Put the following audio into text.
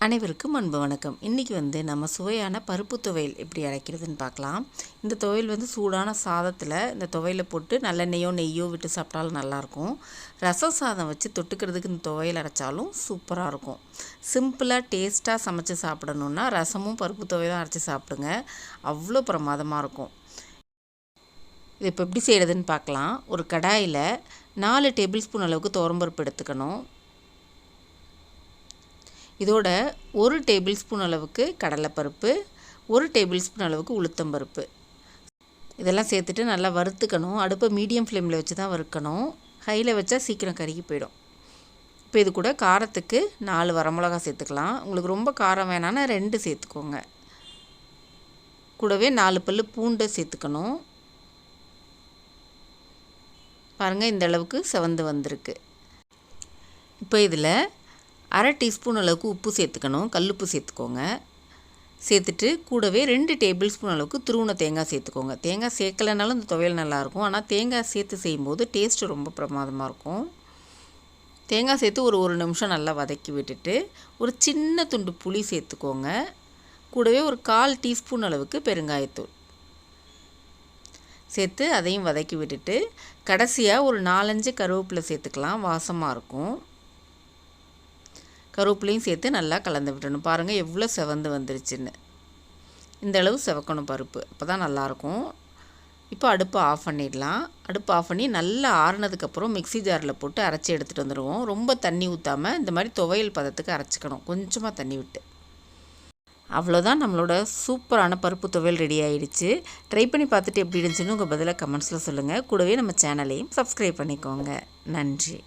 அனைவருக்கும் அன்பு வணக்கம். இன்றைக்கி நம்ம சுவையான பருப்பு துவையல் எப்படி அரைக்கிறதுன்னு பார்க்கலாம். இந்த துவையல் சூடான சாதத்தில் இந்த துவையலை போட்டு நல்லெண்ணெயோ நெய்யோ விட்டு சாப்பிட்டாலும் நல்லாயிருக்கும். ரசம் சாதம் வச்சு தொட்டுக்கிறதுக்கு இந்த துவையல் அரைச்சாலும் சூப்பராக இருக்கும். சிம்பிளாக டேஸ்ட்டாக சமைச்சு சாப்பிடணுன்னா ரசமும் பருப்பு துவையலும் அரைச்சி சாப்பிடுங்க, அவ்வளோ பிரமாதமாக இருக்கும். இது இப்போ எப்படி செய்கிறதுன்னு பார்க்கலாம். ஒரு கடாயில் 4 டேபிள் ஸ்பூன் அளவுக்கு துவரம்பருப்பு எடுத்துக்கணும். இதோட 1 டேபிள் ஸ்பூன் அளவுக்கு கடலைப்பருப்பு, 1 டேபிள் ஸ்பூன் அளவுக்கு உளுத்தம்பருப்பு இதெல்லாம் சேர்த்துட்டு நல்லா வறுத்துக்கணும். அடுப்பை மீடியம் ஃப்ளேமில் வச்சு தான் வறுக்கணும். ஹையில் வச்சா சீக்கிரம் கருகி போயிடும். இப்போ இது கூட காரத்துக்கு 4 வரமிளகா சேர்த்துக்கலாம். உங்களுக்கு ரொம்ப காரம் வேணான்னா 2 சேர்த்துக்கோங்க. கூடவே 4 பல்லு பூண்டை சேர்த்துக்கணும். பாருங்கள், இந்த அளவுக்கு செவந்து வந்திருக்கு. இப்போ இதில் 1/2 டீஸ்பூன் அளவுக்கு உப்பு சேர்த்துக்கணும். கல்லுப்பு சேர்த்துக்கோங்க. சேர்த்துட்டு கூடவே 2 டேபிள் ஸ்பூன் அளவுக்கு துருவின தேங்காய் சேர்த்துக்கோங்க. தேங்காய் சேர்க்கலைனாலும் இந்த துவையல் நல்லாயிருக்கும், ஆனால் தேங்காய் சேர்த்து செய்யும்போது டேஸ்ட்டு ரொம்ப பிரமாதமாக இருக்கும். தேங்காய் சேர்த்து ஒரு நிமிஷம் நல்லா வதக்கி விட்டுட்டு ஒரு சின்ன துண்டு புளி சேர்த்துக்கோங்க. கூடவே ஒரு 1/4 டீஸ்பூன் அளவுக்கு பெருங்காயத்தூள் சேர்த்து அதையும் வதக்கி விட்டுட்டு கடைசியாக ஒரு 4-5 கருவேப்பிலை சேர்த்துக்கலாம், வாசமாக இருக்கும். கருவேப்பிலையும் சேர்த்து நல்லா கலந்து விட்டணும். பாருங்கள் எவ்வளோ செவந்து வந்துருச்சுன்னு. இந்த அளவு செவக்கணும் பருப்பு, அப்போ தான் நல்லாயிருக்கும். இப்போ அடுப்பை ஆஃப் பண்ணிடலாம். அடுப்பு ஆஃப் பண்ணி நல்லா ஆறுனதுக்கப்புறம் மிக்ஸி ஜாரில் போட்டு அரைச்சி எடுத்துகிட்டு வந்துடுவோம். ரொம்ப தண்ணி ஊற்றாமல் இந்த மாதிரி துவையல் பதத்துக்கு அரைச்சிக்கணும், கொஞ்சமாக தண்ணி விட்டு. அவ்வளோதான், நம்மளோட சூப்பரான பருப்பு துவையல் ரெடி ஆகிடுச்சு. ட்ரை பண்ணி பார்த்துட்டு எப்படி இருந்துச்சுன்னு உங்கள் பதிலாக கமெண்ட்ஸில் சொல்லுங்கள். கூடவே நம்ம சேனலையும் சப்ஸ்கிரைப் பண்ணிக்கோங்க. நன்றி.